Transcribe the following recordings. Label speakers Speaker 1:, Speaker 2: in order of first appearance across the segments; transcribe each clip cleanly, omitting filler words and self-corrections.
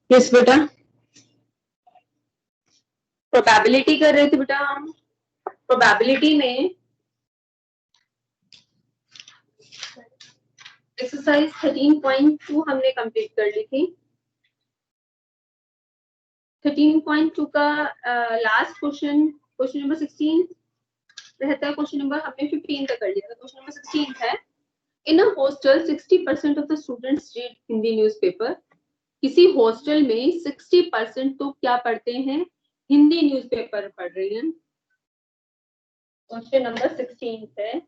Speaker 1: Yes बेटा, probability कर रहे थे बेटा हम। प्रोबेबिलिटी में एक्सरसाइज 13.2 हमने कंप्लीट कर ली थी। 13.2 का लास्ट क्वेश्चन नंबर 16 रहता है। क्वेश्चन नंबर हमने 15 तक कर लिया था, क्वेश्चन नंबर 16 है। In a hostel 60% of the students read Hindi newspaper. किसी हॉस्टल में 60% तो क्या पढ़ते हैं? हिंदी न्यूज़पेपर पढ़ रहे हैं। क्वेश्चन नंबर 16 है।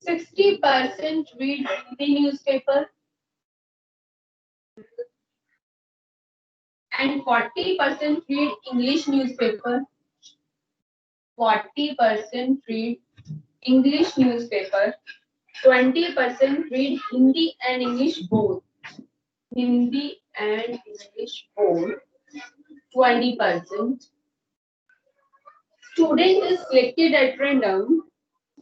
Speaker 1: 60% read Hindi newspaper and 40% read English newspaper. 40% read English newspaper. 20% read Hindi and English both. Hindi and English both. 20%. Student is selected at random.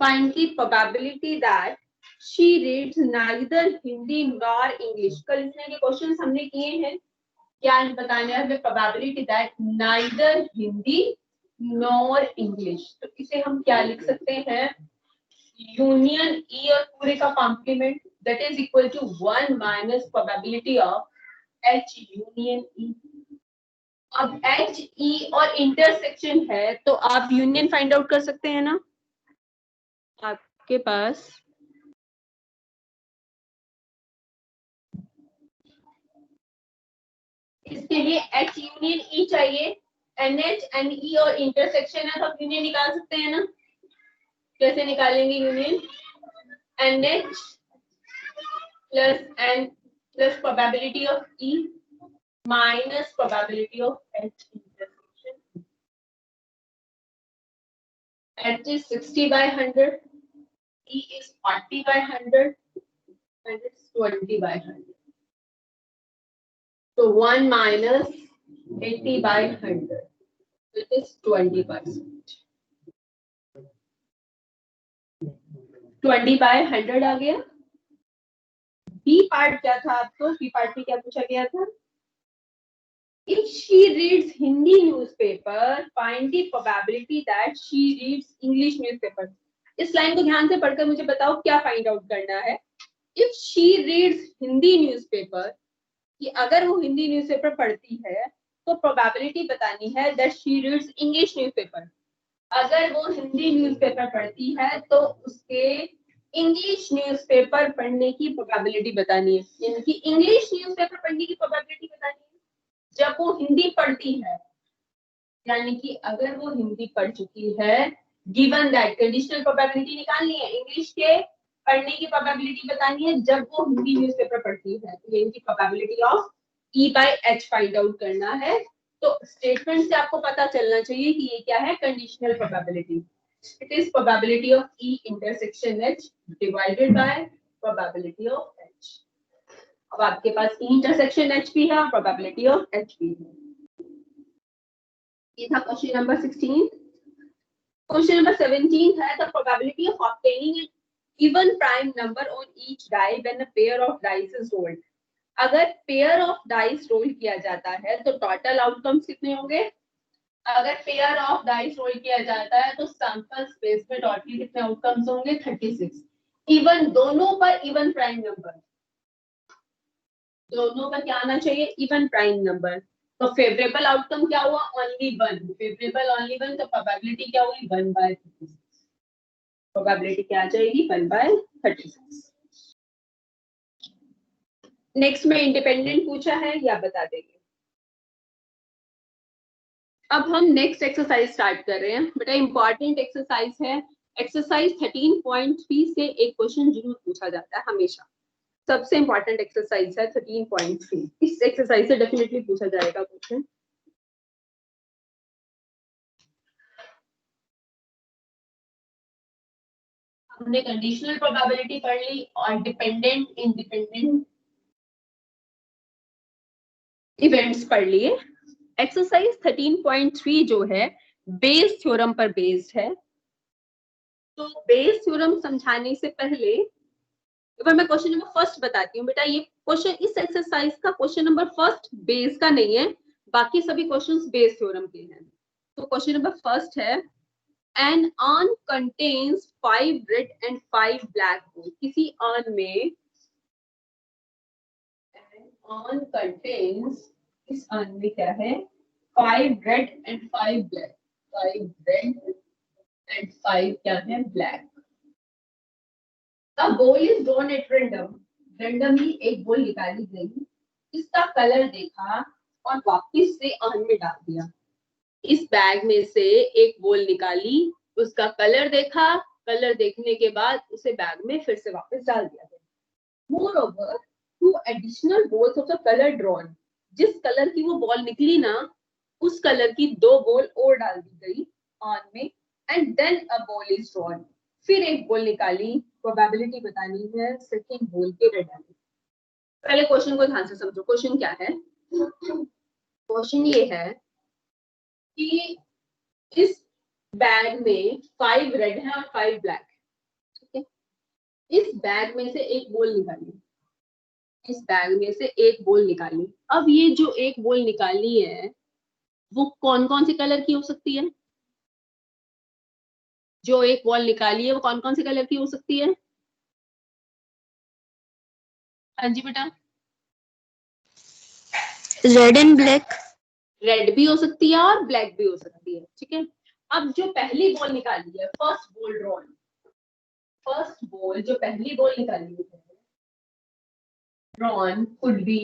Speaker 1: Find the probability that she reads neither Hindi nor English. कल इसमें के questions हमने किए हैं। क्या बताना है? Probability that neither Hindi nor English. तो इसे हम क्या लिख सकते हैं? यूनियन ई और पूरे का complement that is equal to 1 minus probability of H union E. अब एच ई और इंटरसेक्शन है तो आप यूनियन फाइंड आउट कर सकते हैं ना। आपके पास इसके लिए एच यूनियन ई चाहिए। एन एच एन ई और इंटरसेक्शन है तो आप यूनियन निकाल सकते हैं ना। कैसे निकालेंगे union? N H plus N plus probability of E minus probability of H intersection. H is 60/100, E is 40/100 and it's 20/100. So 1 minus 80/100, which is 20%. 20/100 आ गया। बी पार्ट क्या था आपको? बी पार्ट में क्या पूछा गया था? If she reads Hindi newspaper, find the probability that she reads English newspaper. इस लाइन को ध्यान से पढ़कर मुझे बताओ क्या फाइंड आउट करना है। If she reads Hindi newspaper, कि अगर वो हिंदी न्यूज़पेपर पढ़ती है तो प्रोबेबिलिटी बतानी है that she reads English newspaper. अगर वो हिंदी न्यूज़पेपर पढ़ती है तो उसके इंग्लिश न्यूज़पेपर पढ़ने की प्रोबेबिलिटी बतानी है। यानी कि इंग्लिश न्यूज़पेपर पढ़ने की प्रोबेबिलिटी बतानी है जब वो हिंदी पढ़ती है। यानी कि अगर वो हिंदी पढ़ चुकी है, गिवन दैट कंडीशनल प्रोबेबिलिटी निकालनी है। इंग्लिश के पढ़ने की प्रोबेबिलिटी बतानी है जब वो हिंदी न्यूज़पेपर पढ़ती है। तो इनकी probability of E by H find out करना है। तो स्टेटमेंट से आपको पता चलना चाहिए कि ये क्या है? Conditional probability. It is probability of E intersection H divided by probability of H. अब आपके पास ई इंटरसेक्शन एच भी है, प्रोबेबिलिटी ऑफ एच भी है। ये था क्वेश्चन नंबर 16। क्वेश्चन नंबर 17 है the probability of obtaining an even prime number on each die when a pair of dice is rolled. अगर पेयर ऑफ डाइस रोल किया जाता है तो टोटल आउटकम्स कितने होंगे? अगर पेयर ऑफ डाइस रोल किया जाता है तो सैंपल स्पेस में टोटल कितने आउटकम्स होंगे? 36। इवन, दोनों पर इवन प्राइम नंबर, दोनों पर क्या आना चाहिए? Even prime number. तो फेवरेबल आउटकम क्या हुआ? Only one. Favourable only one, तो प्रोबेबिलिटी क्या हुई? 1/36। प्रोबेबिलिटी क्या आ जाएगी? 1/36। नेक्स्ट में इंडिपेंडेंट पूछा है या बता देंगे? अब हम नेक्स्ट एक्सरसाइज स्टार्ट कर रहे हैं। बेटा इंपॉर्टेंट एक्सरसाइज है। एक्सरसाइज 13.3 से एक क्वेश्चन जरूर पूछा जाता है हमेशा। सबसे इंपॉर्टेंट एक्सरसाइज है 13.3। इस एक्सरसाइज से डेफिनेटली पूछा जाएगा क्वेश्चन। हमने कंडीशनल प्रोबेबिलिटी पढ़ ली और डिपेंडेंट इंडिपेंडेंट इवेंट्स पढ़ लिए। एक्सरसाइज 13.3 जो है बेस थ्योरम पर बेस्ड है। तो बेस थ्योरम समझाने से पहले एक बार मैं क्वेश्चन नंबर फर्स्ट बताती हूँ बेटा। ये क्वेश्चन इस एक्सरसाइज का क्वेश्चन नंबर फर्स्ट बेस का नहीं है, बाकी सभी क्वेश्चंस बेस थ्योरम के हैं। तो क्वेश्चन नंबर फर्स्ट है, an urn contains 5 red and 5 black hole. किसी अर्न में अर्न कंटेन्स, इस अर्न में क्या है, 5 red and 5 black, 5 red and 5 क्या है, black. The ball is drawn at random, randomly एक बॉल निकाली गई, इसका कलर देखा और वापस से अर्न में डाल दिया। इस बैग में से एक बॉल निकाली, उसका कलर देखा, कलर देखने के बाद उसे बैग में फिर से वापस डाल दिया गया। Moreover 2 additional balls of the colour drawn, जिस कलर की वो बॉल निकली ना, उस कलर की 2 बॉल और डाल दी गई अर्न में, and then a ball is drawn. फिर एक बॉल निकाली, प्रोबेबिलिटी बतानी है सेकंड बॉल के रेड आने। पहले क्वेश्चन को ध्यान से समझो। क्वेश्चन क्या है? क्वेश्चन ये है कि इस बैग में 5 रेड है और 5 ब्लैक, ठीक है। इस बैग में से एक बॉल निकाली, इस बैग में से एक बॉल निकाली। अब ये जो एक बॉल निकाली है वो कौन कौन से कलर की हो सकती है? जो एक बॉल निकाली है वो कौन कौन से कलर की हो सकती है? हाँ जी बेटा।
Speaker 2: Red and black.
Speaker 1: रेड भी हो सकती है और ब्लैक भी हो सकती है, ठीक है। अब जो पहली बॉल निकाली है, first ball drawn, first ball जो पहली बॉल निकाली है ड्रॉन could be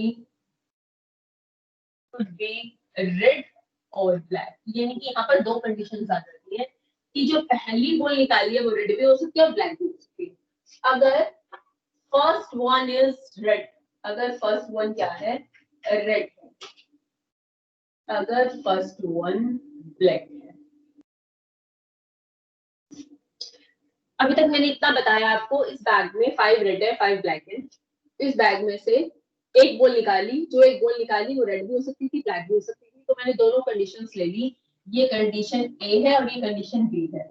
Speaker 1: रेड और ब्लैक। यानी कि यहाँ पर 2 कंडीशंस आ जाती है कि जो पहली बॉल निकाली है वो रेड भी हो सकती है और ब्लैक भी हो सकती है। अगर फर्स्ट वन इज रेड, अगर फर्स्ट वन क्या है, रेड है, अगर फर्स्ट वन ब्लैक है। अभी तक मैंने इतना बताया आपको। इस बैग में 5 रेड है 5 ब्लैक है। इस बैग में से एक बॉल निकाली, जो एक बॉल निकाली वो रेड भी हो सकती थी ब्लैक भी हो सकती थी। तो मैंने दोनों कंडीशंस ले ली। ये कंडीशन ए है और ये कंडीशन बी है,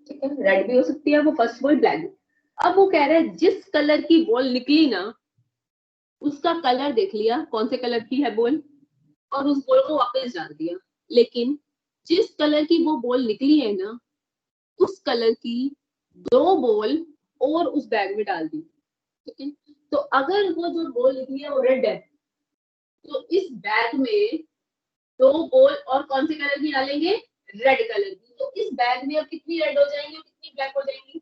Speaker 1: ठीक है। रेड भी हो सकती है वो फर्स्ट बॉल, ब्लैक भी। अब वो कह रहा है जिस कलर की बॉल निकली ना, उसका कलर देख लिया कौन से कलर की है बॉल, और उस बॉल को वापस डाल दिया। लेकिन जिस कलर की वो बॉल निकली है ना, उस कलर की 2 बॉल और उस बैग में डाल दी, ठीक है। तो अगर वो जो बॉल निकली है वो रेड है, तो इस बैग में 2 बॉल और कौन से कलर की डालेंगे, रेड कलर की। तो इस बैग में अब कितनी रेड हो जाएंगी और कितनी ब्लैक हो जाएंगी?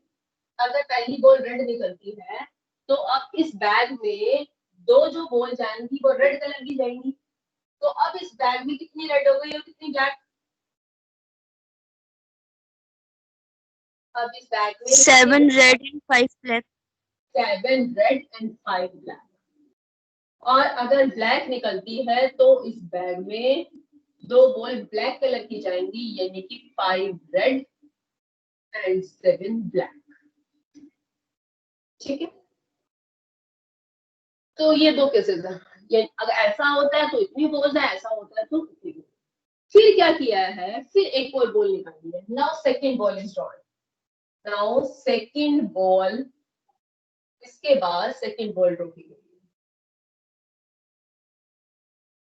Speaker 1: अगर पहली बॉल रेड निकलती है तो अब इस बैग में 2 जो बॉल जाएंगी वो रेड कलर की जाएंगी। तो अब इस बैग में कितनी रेड हो गई और कितनी ब्लैक? अब इस बैग में
Speaker 2: 7 red and 5 black.
Speaker 1: 7 red and 5 black. और अगर ब्लैक निकलती है तो इस बैग में 2 बॉल ब्लैक कलर की जाएंगी, यानी कि 5 रेड एंड 7 ब्लैक, ठीक है। तो ये 2 केसेस है। ये अगर ऐसा होता है तो इतनी बॉल्स है, ऐसा होता है तो इतनी बॉल्स। फिर क्या किया है, फिर एक और बॉल निकाली है। Now second ball is drawn, now second ball, इसके बाद सेकंड बॉल ड्रॉ की गई।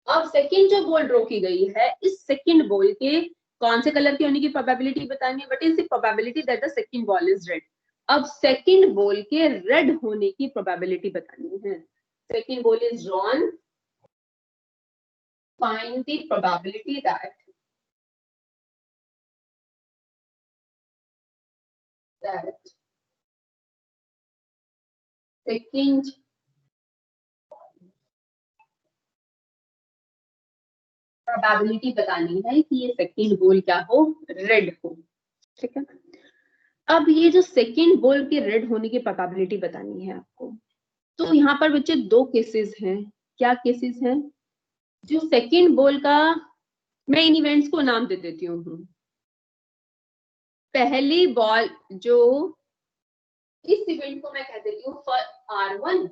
Speaker 1: अब सेकंड जो बॉल ड्रॉ की गई है, इस सेकंड बॉल के कौन से कलर की होने की प्रोबेबिलिटी बतानी है? But is the probability that the second ball is red. अब सेकंड बॉल के रेड होने की प्रोबेबिलिटी बतानी है। Second ball is drawn, find the probability that second probability बतानी है कि ये सेकंड बॉल क्या हो, रेड हो, ठीक है। अब ये जो सेकंड बॉल के रेड होने की प्रोबेबिलिटी बतानी है आपको। तो यहाँ पर बच्चे 2 केसेस हैं। क्या केसेस हैं? जो सेकंड बॉल का, मैं इन इवेंट्स को नाम दे देती हूँ। पहली बॉल जो, इस इवेंट को मैं कह देती हूँ R1,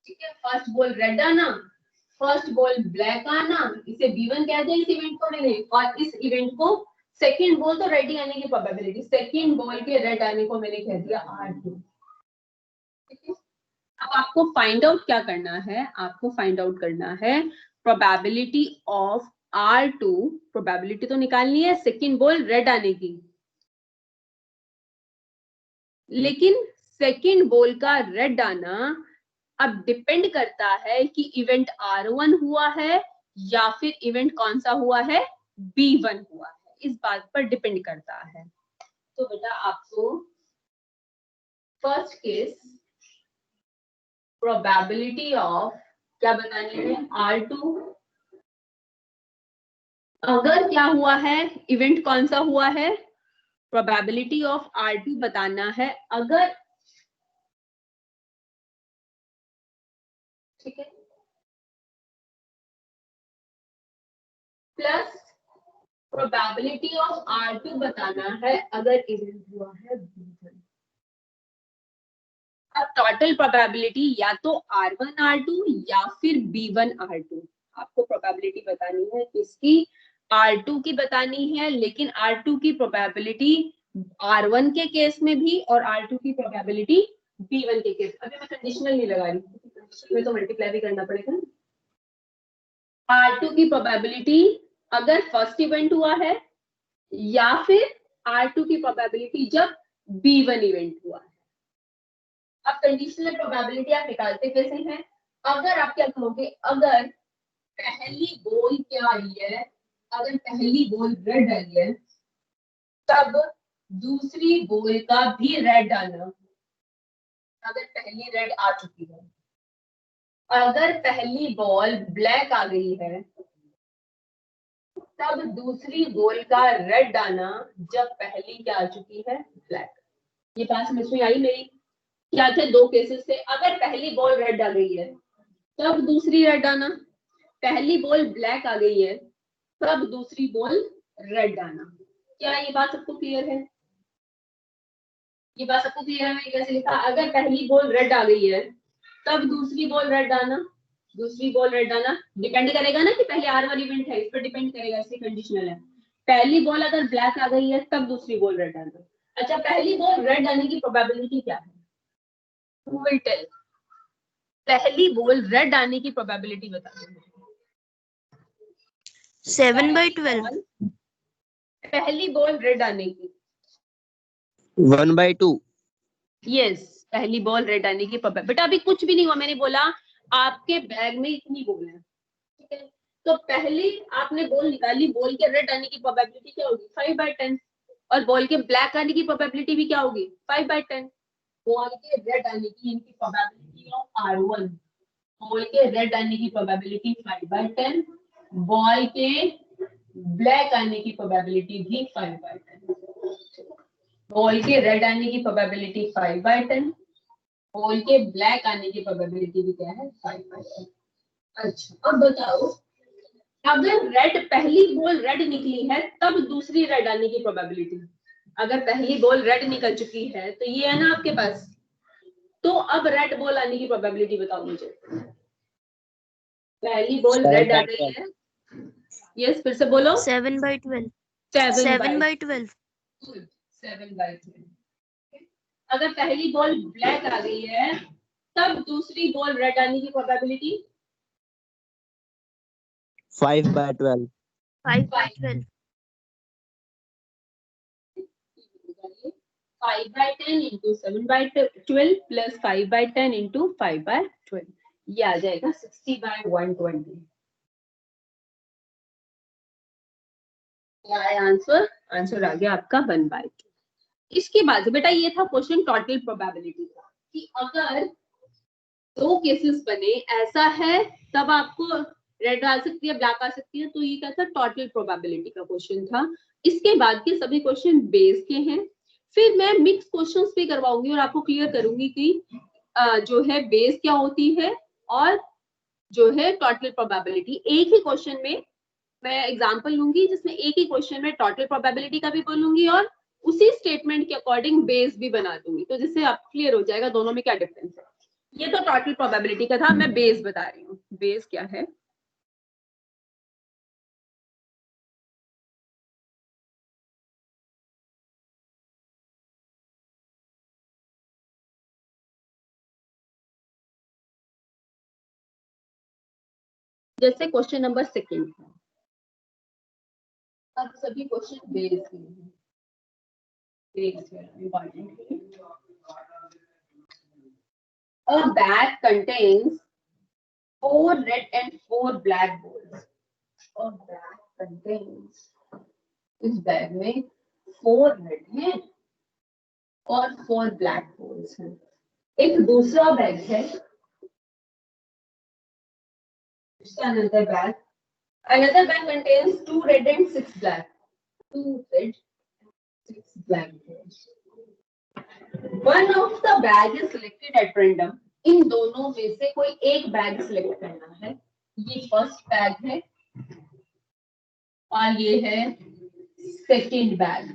Speaker 1: ठीक है। फर्स्ट बॉल रेड आना, फर्स्ट बॉल ब्लैक आना, इसे B1 कह दिया इस इवेंट को मैंने। और इस इवेंट को सेकंड बॉल तो रेड आने की प्रोबेबिलिटी, सेकंड बॉल के रेड आने को मैंने कह दिया R2, अब आपको फाइंड आउट क्या करना है, आपको फाइंड आउट करना है प्रोबेबिलिटी ऑफ R2, प्रोबेबिलिटी तो निकालनी है सेकंड बॉल रेड आने की, लेकिन सेकंड बॉल का रेड आना अब डिपेंड करता है कि इवेंट R1 हुआ है या फिर इवेंट कौन सा हुआ है, B1 हुआ है, इस बात पर डिपेंड करता है। तो बेटा आपको फर्स्ट केस प्रोबेबिलिटी ऑफ क्या बतानी है, R2, अगर क्या हुआ है, इवेंट कौन सा हुआ है, प्रोबेबिलिटी ऑफ R2 बताना है अगर, ठीक है, प्लस प्रोबेबिलिटी ऑफ R2 बताना है अगर इवेंट हुआ है B1। अब टोटल प्रोबेबिलिटी या तो R1 R2 या फिर B1 R2, आपको प्रोबेबिलिटी बतानी है किसकी, R2 की बतानी है, लेकिन R2 की प्रोबेबिलिटी R1 के केस में भी और R2 की प्रोबेबिलिटी B1 के केस। अभी मैं कंडीशनल नहीं लगा रही, कंडीशनल में तो मल्टीप्लाई भी करना पड़ेगा। R2 की प्रोबेबिलिटी अगर फर्स्ट इवेंट हुआ है या फिर R2 की प्रोबेबिलिटी जब B1 इवेंट हुआ है। अब कंडीशनल प्रोबेबिलिटी आप निकालते कैसे हैं, अगर आप क्या कहोगे, अगर पहली बॉल क्या आई है, अगर पहली बॉल रेड आई है तब दूसरी बॉल का भी रेड आना, अगर पहली रेड आ चुकी है, अगर पहली बॉल ब्लैक आ गई है तब दूसरी बॉल का रेड आना जब पहली क्या आ चुकी है, ब्लैक। ये बात समझ में आई मेरी, क्या थे दो केसेस थे, अगर पहली बॉल रेड आ गई है तब दूसरी रेड आना, पहली बॉल ब्लैक आ गई है तब दूसरी बॉल रेड आना। क्या ये बात सबको क्लियर है, ये बात सबको क्लियर है, मैंने कैसे लिखा, अगर पहली बॉल रेड आ गई है तब दूसरी बॉल रेड आना, दूसरी बॉल रेड आना डिपेंड करेगा ना कि पहले R1 इवेंट है, इस पर डिपेंड करेगा, इसलिए कंडीशनल है। पहली बॉल अगर ब्लैक आ गई है तब दूसरी बॉल रेड आना। अच्छा, पहली बॉल रेड आने की प्रोबेबिलिटी क्या है, Who will tell? पहली बॉल रेड आने की प्रोबेबिलिटी बता दो।
Speaker 2: 7/12.
Speaker 1: पहली बॉल रेड आने की
Speaker 3: 1/2.
Speaker 1: यस, पहली बॉल रेड आने की प्रोबेबिलिटी। बेटा अभी कुछ भी नहीं हुआ, मैंने बोला आपके बैग में इतनी बॉल है, ठीक है, तो पहली आपने बॉल निकाली, बॉल के रेड आने की प्रोबेबिलिटी क्या होगी, 5/10, और बॉल के ब्लैक आने की प्रोबेबिलिटी भी क्या होगी, 5/10। बॉल के रेड आने की इनकी प्रोबेबिलिटी ऑफ R1, बॉल के रेड आने की प्रोबेबिलिटी 5/10, बॉल के ब्लैक आने की प्रोबेबिलिटी भी 5/10, बॉल के रेड आने की प्रोबेबिलिटी 5/10, बॉल के ब्लैक आने की प्रोबेबिलिटी भी क्या है, 5/10। अच्छा, अब बताओ अगर रेड, पहली बॉल रेड निकली है तब दूसरी रेड आने की प्रोबेबिलिटी, अगर पहली बॉल रेड निकल चुकी है तो ये है ना आपके पास, तो अब रेड बॉल आने की प्रोबेबिलिटी बताओ मुझे। पहली बॉल रेड आ गई है, यस फिर से बोलो,
Speaker 2: 7/12.
Speaker 1: 7/12।
Speaker 2: 7/12.
Speaker 1: 7/12। अगर पहली बॉल ब्लैक आ गई है तब दूसरी बॉल रेड आने की प्रोबेबिलिटी
Speaker 3: 5/12.
Speaker 2: 5/12.
Speaker 1: 5/10 into 7/12 plus 5/10 into 5/12, ये आ जाएगा 60/120। क्या है आंसर, आंसर आ गया आपका 1/2। इसके बाद बेटा ये था क्वेश्चन टोटल प्रोबेबिलिटी का, कि अगर दो केसेस बने ऐसा है तब आपको रेड आ सकती है, ब्लैक आ सकती है, तो ये क्या था, टोटल प्रोबेबिलिटी का क्वेश्चन था। इसके बाद के सभी क्वेश्चन बेस के हैं, फिर मैं मिक्स क्वेश्चंस भी करवाऊंगी और आपको क्लियर करूंगी कि जो है बेस क्या होती है और जो है टोटल प्रोबेबिलिटी। एक ही क्वेश्चन में मैं एग्जांपल लूंगी जिसमें एक ही क्वेश्चन में टोटल प्रोबेबिलिटी का भी बोलूंगी और उसी स्टेटमेंट के अकॉर्डिंग बेस भी बना दूंगी, तो जिससे आप क्लियर हो जाएगा दोनों में क्या डिफरेंस है। ये तो टोटल प्रोबेबिलिटी का था, मैं बेस बता रही हूँ, बेस क्या है। जैसे क्वेश्चन नंबर 2 है, अब सभी क्वेश्चन बेस के हैं, बेस है important. A bag contains 4 red and 4 black balls. A bag contains, इस बैग में 4 रेड हैं और 4 ब्लैक balls हैं। एक दूसरा बैग है, another bag. Another bag contains 2 red and 6 black. 2 red, 6 black balls. One of the bag is selected at random. इन दोनों में से कोई एक बैग सिलेक्ट करना है। ये फर्स्ट बैग है और ये है सेकंड बैग।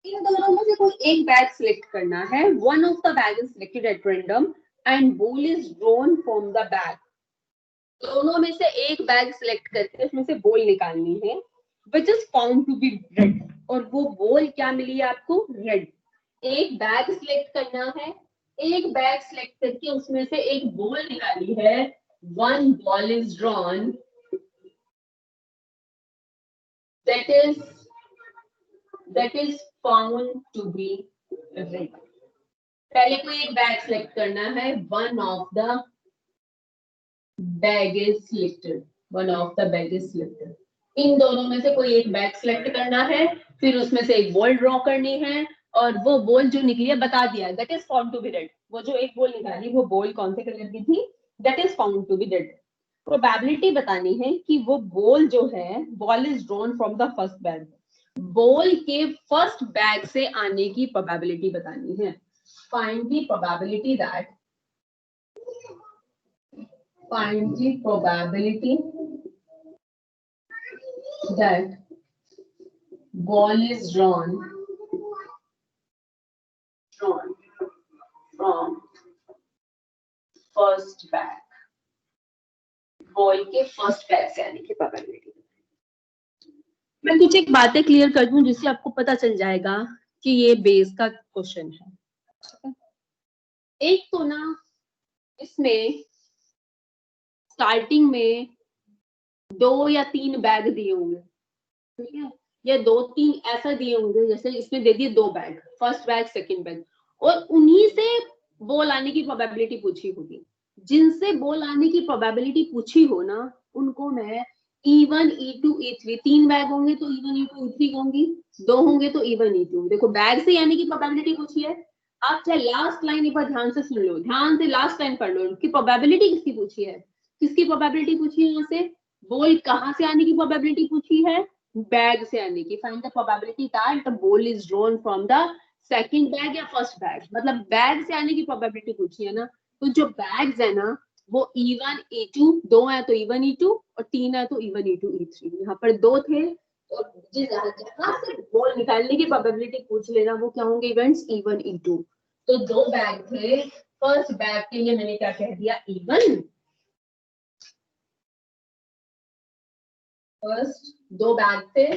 Speaker 1: इन दोनों में से कोई एक बैग सिलेक्ट करना है। One of the bag is selected at random and ball is drawn from the bag. दोनों में से एक बैग सिलेक्ट करके उसमें से बॉल निकालनी है, which is found to be red. और वो बॉल क्या मिली है आपको? रेड। एक बैग सिलेक्ट करना है, एक बैग सिलेक्ट करके उसमें से एक बॉल निकाली है। One ball is drawn that is found to be red. पहले कोई एक बैग सिलेक्ट करना है। One of the bag is selected, one of the bag is selected. इन दोनों में से कोई एक बैग सिलेक्ट करना है, फिर उसमें से एक बॉल ड्रॉ करनी है और वो बॉल जो निकली है बता दिया, that is found to be red. वो जो एक बॉल निकाली वो बॉल कौन से कलर की थी? That is found to be red. Probability बतानी है कि वो बॉल जो है, ball is drawn from the first bag. Ball के फर्स्ट बैग से आने की प्रोबेबिलिटी बतानी है। Find the probability that, find the probability that ball is drawn from first bag. Ball के फर्स्ट बैग से आने की प्रोबेबिलिटी। मैं कुछ एक बातें क्लियर कर दूं जिससे आपको पता चल जाएगा कि ये बेस का क्वेश्चन है। एक तो ना इसमें स्टार्टिंग में 2 या 3 बैग दिए होंगे, ठीक है, या 2-3 ऐसा दिए होंगे, जैसे इसमें दे दिए 2 bag, first bag second bag, और उन्हीं से बॉल आने की प्रोबेबिलिटी पूछी होगी। जिनसे बॉल आने की प्रोबेबिलिटी पूछी हो ना, उनको मैं E1, E2, E3, 3 बैग होंगे तो E1, E2, E3 होंगी, 2 होंगे तो E1, E2। देखो बैग से आने की प्रोबेबिलिटी पूछी है। आप चाहे लास्ट लाइन एक बार ध्यान से सुन लो, ध्यान से लास्ट लाइन पढ़ लो, उनकी प्रोबेबिलिटी किसकी पूछी है? किसकी प्रोबेबिलिटी पूछी है? यहाँ से बॉल कहाँ से आने की प्रोबेबिलिटी पूछी है? बैग से आने की। Find the probability that the ball is drawn from the second bag या फर्स्ट बैग, मतलब बैग से आने की प्रोबेबिलिटी पूछी है ना। तो जो बैग्स है ना वो E1, E2, 2 है तो E1, E2, और 3 है तो E1, E2, E3। यहाँ पर 2 थे और जहाँ से बॉल निकालने की प्रोबेबिलिटी पूछ लेना वो क्या होंगे इवेंट्स? E1, E2। तो 2 बैग थे, फर्स्ट बैग के लिए मैंने क्या कह दिया? E1। फर्स्ट 2 बैग थे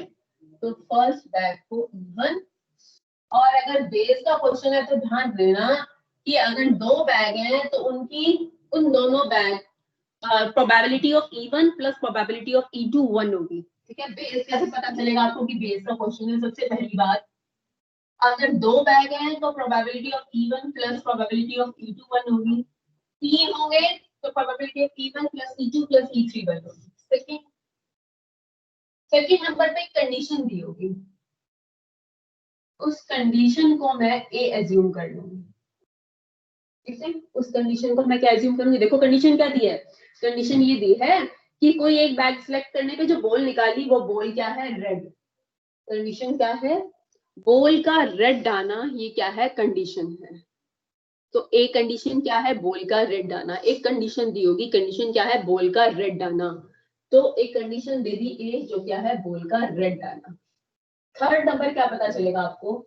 Speaker 1: तो फर्स्ट बैग को E1। और अगर बेस का क्वेश्चन है तो ध्यान देना कि अगर 2 बैग हैं तो उनकी उन दोनों bag probability of E1 plus probability of E2 1 होगी। ठीक है, बेस कैसे पता चलेगा आपको कि बेस का क्वेश्चन है? सबसे पहली बात, अगर 2 बैग हैं तो probability of E1 plus probability of E2 1 होगी। 3 होंगे तो probability of E1 plus E2 plus E3 1 होगी। सेकंड नंबर पे एक कंडीशन दी होगी, उस कंडीशन को मैं ए एज्यूम कर लूंगी। ठीक है, उस कंडीशन को मैं क्या एज्यूम करूंगी? देखो कंडीशन क्या दी है, कंडीशन ये दी है कि कोई एक बैग सिलेक्ट करने पे जो बॉल निकाली वो बॉल क्या है? रेड। कंडीशन क्या है? बॉल का रेड आना, ये क्या है? कंडीशन है। तो एक कंडीशन क्या है? बॉल का रेड आना। एक कंडीशन दी होगी, कंडीशन क्या है? बॉल का रेड आना। तो एक कंडीशन दे दी ए, जो क्या है? बॉल का रेड आना। थर्ड नंबर क्या पता चलेगा आपको?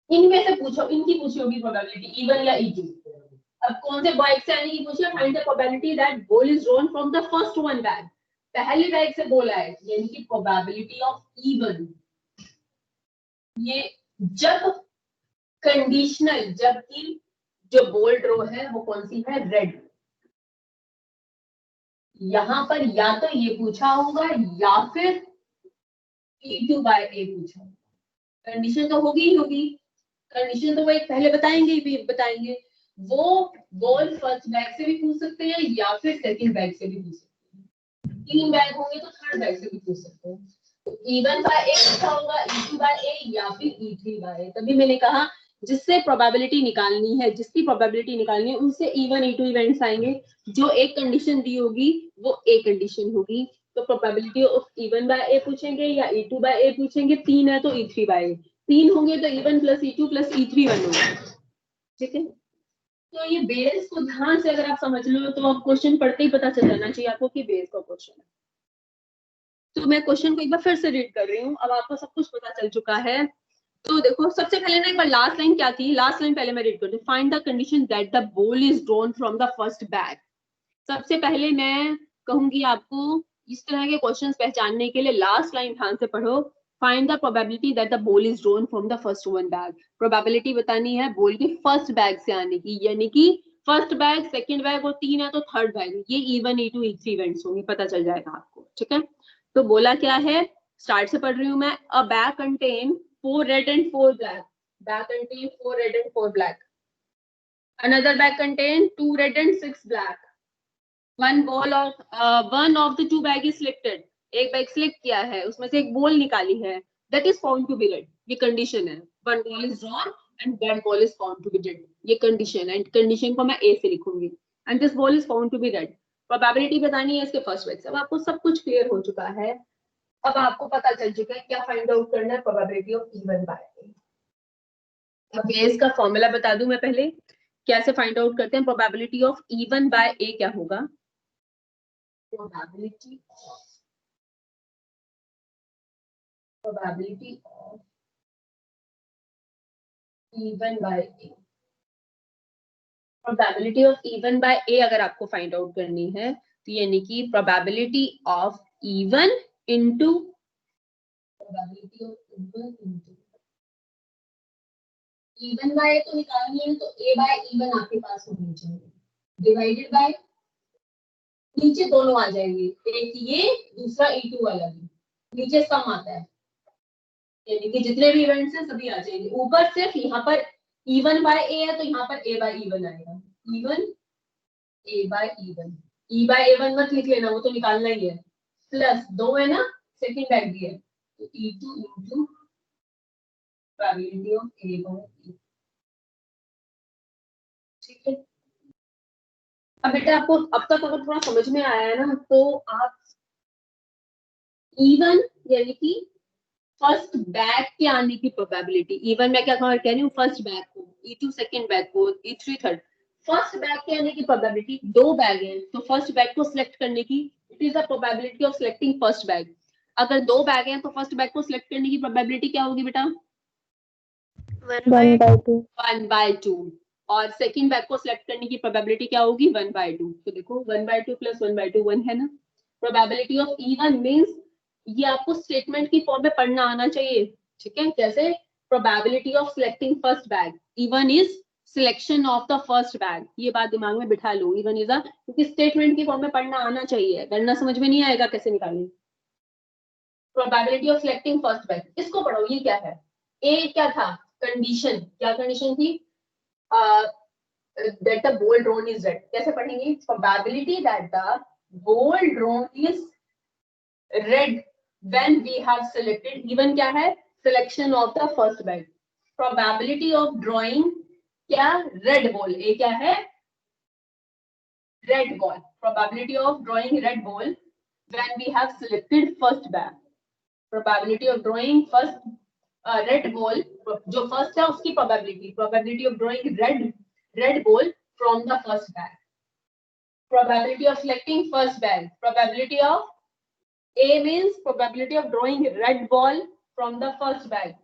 Speaker 1: इनमें से पूछो, इनकी पूछी होगी प्रोबेबिलिटी E1 या E2। अब कौन से बैग से आने की पूछी है? Find the probability that ball is drawn from the first one bag. पहले बैग से बॉल आए, यानी कि प्रोबेबिलिटी ऑफ E1। ये जब कंडीशनल, जबकि जो बोल्ड रो है वो कौन सी है, रेड। यहां पर या तो ये पूछा होगा या फिर E2 बाय ए पूछा। कंडीशन तो होगी ही होगी, कंडीशन तो वो एक पहले बताएंगे ही बताएंगे। वो बॉल फर्स्ट बैग से भी पूछ सकते हैं या फिर सेकंड बैग से भी पूछ सकते हैं। 3 बैग होंगे तो थर्ड बैग से भी पूछ सकते हैं। तो E1 बाय ए पूछा होगा, E2 बाय ए या फिर E3 बाय ए। तभी मैंने कहा जिससे प्रोबेबिलिटी निकालनी है, जिसकी प्रोबेबिलिटी निकालनी है उनसे E1 E2 इवेंट्स आएंगे। जो एक कंडीशन दी होगी वो ए कंडीशन होगी। तो प्रोबेबिलिटी ऑफ E1 बाय ए पूछेंगे या E2 बाय ए पूछेंगे। 3 है तो E3 बाय ए, 3 होंगे तो E1 plus E2 plus E3 1 होगा। ठीक है, तो ये बेस को ध्यान से अगर आप समझ लो तो आप क्वेश्चन पढ़ते ही पता चल जाना चाहिए आपको कि बेस का क्वेश्चन है। तो मैं क्वेश्चन को एक बार फिर से रीड कर रही हूँ, अब आपको सब कुछ पता चल चुका है। तो देखो सबसे पहले ना एक बार लास्ट लाइन क्या थी, लास्ट लाइन पहले मैं रीड करती हूँ। Find the condition that the ball is drawn from the first bag. सबसे पहले मैं कहूंगी आपको इस तरह के क्वेश्चंस पहचानने के लिए लास्ट लाइन ध्यान से पढ़ो। Find the probability that the ball is drawn from the first one bag. Probability बतानी है बॉल के फर्स्ट बैग से आने की, यानी कि फर्स्ट बैग, सेकंड बैग और 3 है तो थर्ड बैग। ये E1 E2 E3 इवेंट्स होंगे, पता चल जाएगा आपको। ठीक है, तो बोला क्या है, स्टार्ट से पढ़ रही हूँ मैं। अ bag contain 4 red and 4 black. Bag contain 4 red and 4 black. Another bag contain 2 red and 6 black. One of the two bag is selected. एक बैग सिलेक्ट किया है, उसमें से एक बॉल निकाली है, that is found to be red. ये condition है। One ball is drawn and that ball is found to be red. ये कंडीशन है, कंडीशन को मैं ए से लिखूंगी। And this ball is found to be red. Probability बतानी है इसके फर्स्ट बैग से। अब आपको सब कुछ क्लियर हो चुका है, अब आपको पता चल चुका है क्या फाइंड आउट करना है, प्रोबेबिलिटी ऑफ E1 बाय ए। अब बेस का फॉर्मूला बता दूं मैं पहले, कैसे फाइंड आउट करते हैं। Probability of E1 bye A क्या होगा, probability of E1 by A। Probability of E1 by A अगर आपको फाइंड आउट करनी है तो यानी कि probability of E1 into probability of E1 by A तो निकालनी है, तो A by E1 आपके पास होनी चाहिए, डिवाइडेड बाय नीचे दोनों आ जाएंगे, एक ये दूसरा E2 वाला भी, नीचे सम आता है, यानी कि जितने भी इवेंट्स हैं सभी आ जाएंगे। ऊपर सिर्फ यहाँ पर E1 बाय ए है तो यहाँ पर A बाय E1 आएगा। E1 A bye E1, E bye A1 मत लिख लेना, वो तो निकालना ही है। प्लस 2 है ना, सेकंड बैग भी है, तो E2 into probability of A by E। ठीक है, अब बेटा आपको अब तक अगर थोड़ा समझ में आया है ना, तो आप E1 यानी कि फर्स्ट बैग के आने की प्रोबेबिलिटी, E1 मैं क्या कह रही हूँ, फर्स्ट बैग को, E2 सेकंड बैग को, E3 थर्ड। फर्स्ट बैग के आने की प्रोबेबिलिटी, 2 बैग हैं तो फर्स्ट बैग को सिलेक्ट करने की, it is the probability of selecting first bag. अगर 2 बैग हैं तो फर्स्ट बैग को सिलेक्ट करने की प्रोबेबिलिटी क्या होगी बेटा, 1/2। और सेकंड बैग को सिलेक्ट करने की प्रोबेबिलिटी क्या होगी, 1/2। तो देखो 1/2 प्लस 1/2 1 है ना। प्रोबेबिलिटी ऑफ E1 मींस ये आपको स्टेटमेंट की फॉर्म में पढ़ना आना चाहिए। ठीक है, जैसे probability of selecting first bag, E1 is selection of the first bag. ये बात दिमाग में बिठा लो, E1 इज क्योंकि स्टेटमेंट की फॉर्म में पढ़ना आना चाहिए, वरना समझ में नहीं आएगा कैसे निकालें। Probability of selecting first bag, इसको पढ़ो, ये क्या है, ए क्या था, कंडीशन, क्या कंडीशन थी, that the ball drawn is red। कैसे पढ़ेंगे, probability that the ball drawn is red when we have selected, even क्या है, selection of the first bag। probability of drawing क्या, red ball, ये क्या है, red ball। probability of drawing red ball when we have selected first bag। probability of drawing first red ball, जो first है उसकी probability of drawing red ball from the first bag। probability of selecting first bag, probability of A means probability of drawing red ball from the first bag।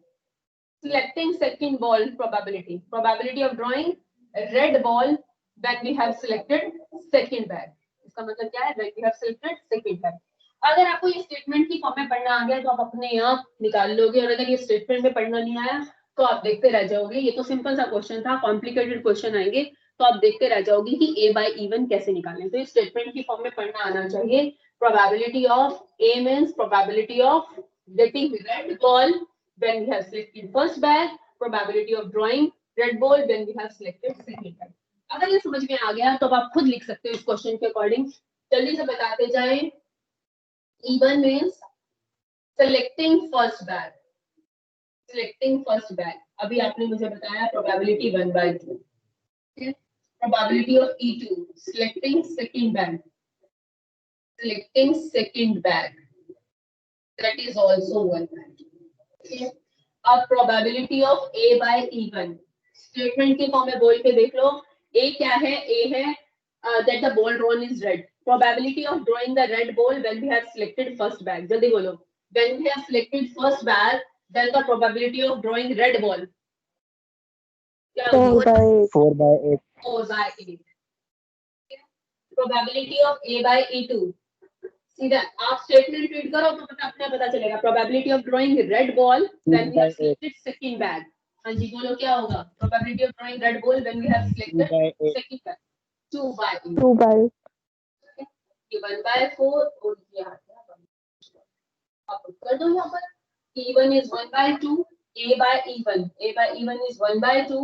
Speaker 1: selecting second ball, probability of drawing red ball when we have selected second bag। इसका मतलब क्या है, when we have selected second bag। अगर आपको ये statement की form में पढ़ना आ गया तो आप अपने आप निकाल लोगे, और अगर ये स्टेटमेंट में पढ़ना नहीं आया तो आप देखते रह जाओगे। ये तो सिंपल सा क्वेश्चन था, कॉम्प्लिकेटेड क्वेश्चन आएंगे तो आप देखते रह जाओगे कि a बाई इवन कैसे निकालें। तो इस स्टेटमेंट की फॉर्म में पढ़ना आना चाहिए। Probability of a means probability of getting red ball when we have selected first bag, probability of drawing red ball when we have selected second bag. अगर ये समझ में आ गया तो आप खुद लिख सकते हो इस क्वेश्चन के अकॉर्डिंग। जल्दी से बताते जाएं। Even means selecting first bag, selecting first bag. अभी आपने मुझे बताया probability 1/2, probability of E2 selecting second bag, selecting second bag, that is also 1/2. Okay. अब probability of A by even statement के फॉर्म में बोल के देख लो। A क्या है? A है that the ball drawn is red. Probability of drawing the red ball when we have selected first bag. जल्दी बोलो। When we have selected first bag, then the probability of drawing red ball क्या होगी?
Speaker 3: 4/8.
Speaker 1: 4/8. Probability of A by E2 सीधा आप statement read करो तो अपने पता चलेगा। Probability of drawing red ball when we have selected second bag. हाँ जी बोलो क्या होगा? Probability of drawing red ball when we have selected second bag 2/8।
Speaker 2: 2/8.
Speaker 1: ये 1/4 और ये आ गया 1। आप कर दो यहाँ पर। E1 is 1/2, A by even, A by even is 1/2,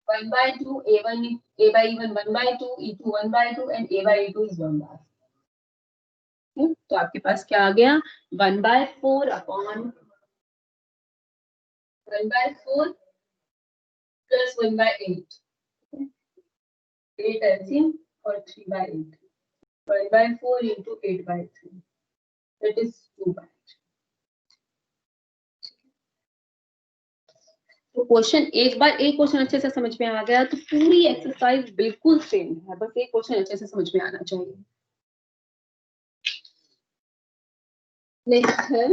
Speaker 1: 1/2, A1 A by even 1/2, E2 1/2 and A by E2 is 1/2। तो आपके पास क्या आ गया? 1/4 अपॉन 1/4 प्लस 1/8, 8 एलसीएम और 3/8, 1/4 into 8/3, that is 2/8। तो क्वेश्चन एक बार एक क्वेश्चन अच्छे से समझ में आ गया तो पूरी एक्सरसाइज बिल्कुल सेम है, बस एक क्वेश्चन अच्छे से समझ में आना चाहिए। नेक्स्ट है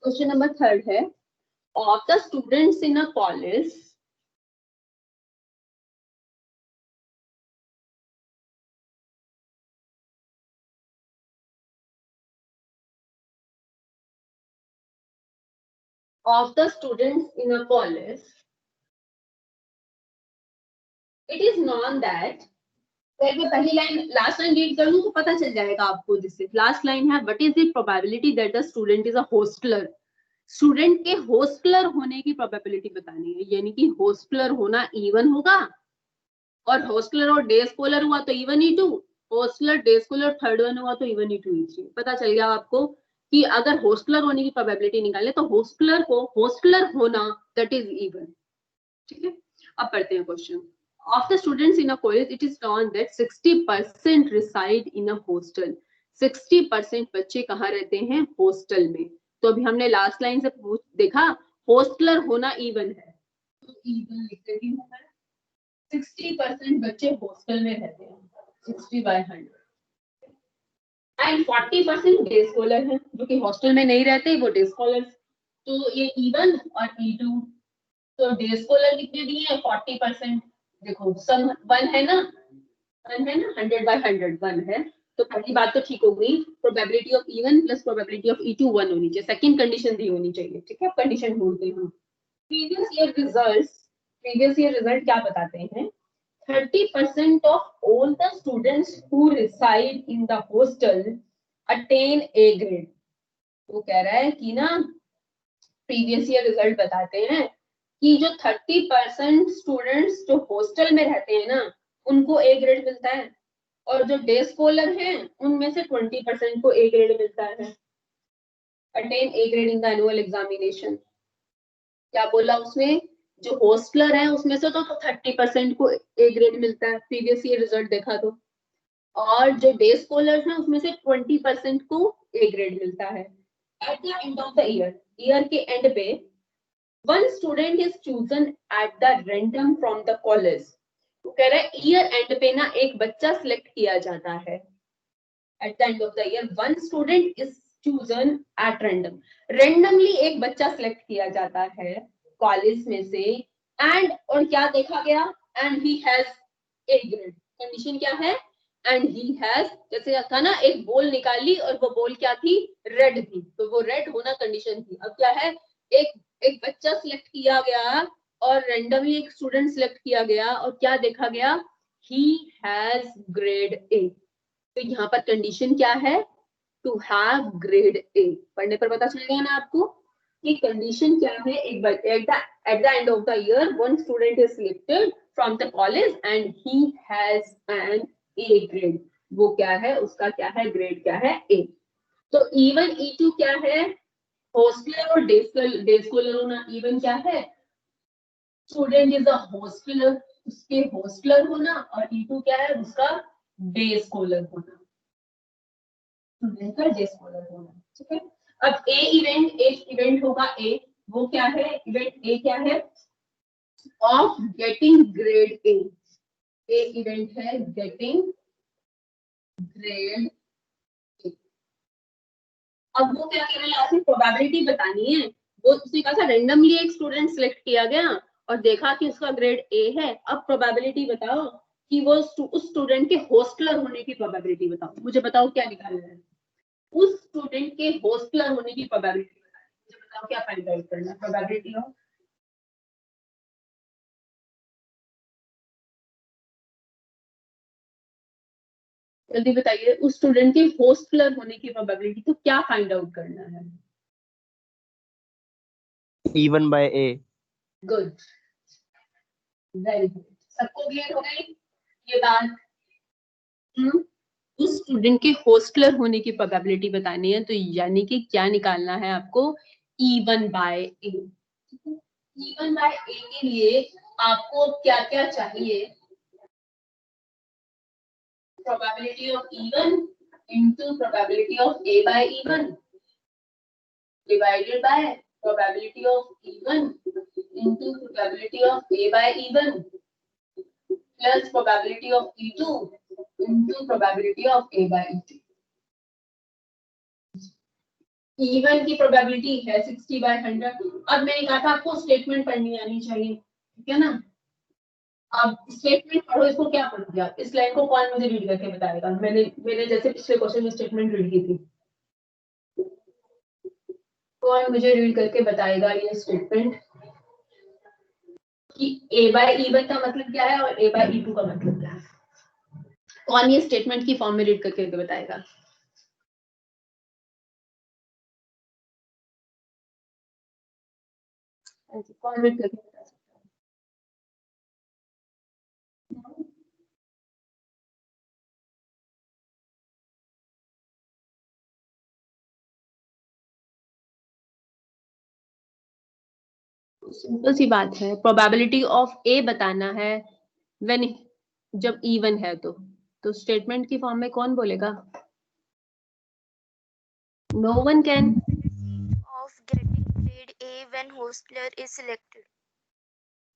Speaker 1: क्वेश्चन नंबर 3 है। Of the students in a college of the students in a college, it is known that मैं पहली लाइन लास्ट लाइन रीड कर लूं तो पता चल जाएगा आपको। जिससे लास्ट लाइन है what is the probability that the student is a hosteller. Student के होस्टलर होने की प्रोबेबिलिटी बतानी है, यानी कि होस्टलर होना इवन होगा और होस्टलर और डे स्कॉलर हुआ तो even E2, hosteller day scholar third one हुआ तो इवन E2 E3। पता चल गया आपको कि अगर होस्टलर होने की प्रोबेबिलिटी निकाले तो होस्टलर को होस्टलर होना दैट इज इवन। ठीक है, अब पढ़ते हैं question. Of the students in a college, it is known that 60% reside in a hostel. 60% बच्चे कहाँ रहते हैं? हॉस्टल में। तो अभी हमने लास्ट लाइन से देखा होस्टलर होना इवन है तो इवन लिखते भी है। 60% बच्चे हॉस्टल में रहते हैं 60/100 एंड 40% डे स्कॉलर हैं जो कि हॉस्टल में नहीं रहते, वो डे स्कॉलर। तो ये इवन और E2। तो डे स्कॉलर कितने दिए हैं? 40%। देखो सम 1 है ना, 1 है ना, 100/100 1 है। तो पहली बात तो ठीक हो गई, probability of even plus probability of E2 1 होनी चाहिए। सेकंड कंडीशन दी होनी चाहिए। ठीक है, कंडीशन ढूंढते हैं। प्रीवियस ईयर रिजल्ट क्या बताते हैं? 30% of all the students who reside in the hostel attain A grade। वो कह रहा है कि ना प्रीवियस ईयर रिजल्ट बताते हैं कि जो 30% स्टूडेंट्स जो हॉस्टल में रहते हैं ना उनको ए ग्रेड मिलता है और जो डे स्कॉलर हैं उनमें से 20% को ए ग्रेड मिलता है। Attain A grade in the annual examination. क्या बोला उसमें? जो हॉस्टलर है उसमें से तो 30% को ए ग्रेड मिलता है प्रीवियस ईयर रिजल्ट देखा तो, और जो डे स्कॉलर्स हैं उसमें से 20% को ए ग्रेड मिलता है। At the end of the year के एंड पे one student is chosen at the random from the college। तो कह रहा है ईयर एंड पे ना एक बच्चा सिलेक्ट किया जाता है। At the end of the year one student is chosen at random, randomly एक बच्चा सिलेक्ट किया जाता है कॉलेज में से एंड और क्या देखा गया? And he has A grade. Condition क्या है? एंड ही हैज, जैसे था ना एक बॉल निकाली और वो बॉल क्या थी? रेड थी, तो वो रेड होना कंडीशन थी। अब क्या है? एक एक बच्चा सिलेक्ट किया गया और रेंडमली एक स्टूडेंट सिलेक्ट किया गया और क्या देखा गया, ही हैज ग्रेड ए। तो यहाँ पर कंडीशन क्या है, टू हैव ग्रेड ए। पढ़ने पर पता चलेगा ना आपको कि कंडीशन क्या है। At the end of the year one student is selected from the college and he has an A grade. वो क्या है, उसका क्या है, ग्रेड क्या है, ए। तो E1 E2 क्या है, हॉस्टलर और डे स्कॉलर होना। E1 क्या है, स्टूडेंट इज अ हॉस्टलर, उसके हॉस्टलर होना, और E2 क्या है, उसका डे स्कॉलर होना, स्टूडेंट का डे स्कॉलर होना। ठीक है, अब एक इवेंट होगा ए, वो क्या है, इवेंट ए क्या है, of getting grade A. A event है गेटिंग ग्रेड। अब वो क्या कर रहा है, प्रोबेबिलिटी बतानी है। वो उसने कहा था रेंडमली एक स्टूडेंट सिलेक्ट किया गया और देखा कि उसका ग्रेड ए है। अब प्रोबेबिलिटी बताओ कि वो उस स्टूडेंट के हॉस्टलर होने की प्रोबेबिलिटी बताओ। मुझे बताओ क्या निकालना है, उस स्टूडेंट के हॉस्टलर होने की प्रोबेबिलिटी मुझे बताओ, क्या फाइंड आउट करना है, प्रोबेबिलिटी ऑफ। जल्दी बताइए, उस स्टूडेंट के हॉस्टलर होने की प्रोबेबिलिटी तो क्या फाइंड आउट करना है।
Speaker 3: E1 by A.
Speaker 1: Good, very good. सबको क्लियर हो गई ये बात। उस स्टूडेंट के हॉस्टलर होने की प्रोबेबिलिटी बतानी है, तो यानी कि क्या निकालना है आपको, E1 by A। E1 by A के लिए आपको क्या क्या चाहिए, probability of E1 into probability of A by E1 divided by probability of E1 into probability of A by E1 plus probability of E2 into probability of A by E2। E1 की probability है 60/100। अब मैंने कहा था आपको statement पढ़नी आनी चाहिए, ठीक है ना। अब स्टेटमेंट पढ़ो, इसको क्या पढ़ दिया, इस लाइन को कौन मुझे रीड करके बताएगा। मैंने जैसे पिछले क्वेश्चन में स्टेटमेंट रीड की थी, कौन मुझे रीड करके बताएगा ये स्टेटमेंट कि A बाय E1 का मतलब क्या है और A बाय E2 का मतलब क्या है। कौन ये स्टेटमेंट की फॉर्म में रीड करके बताएगा। कौन रीड करके बता सकता है। सिंपल सी बात है, प्रोबेबिलिटी ऑफ ए बताना है व्हेन, जब इवन है तो स्टेटमेंट की फॉर्म में कौन बोलेगा, no one can.
Speaker 2: Of getting grade A when hostler is selected.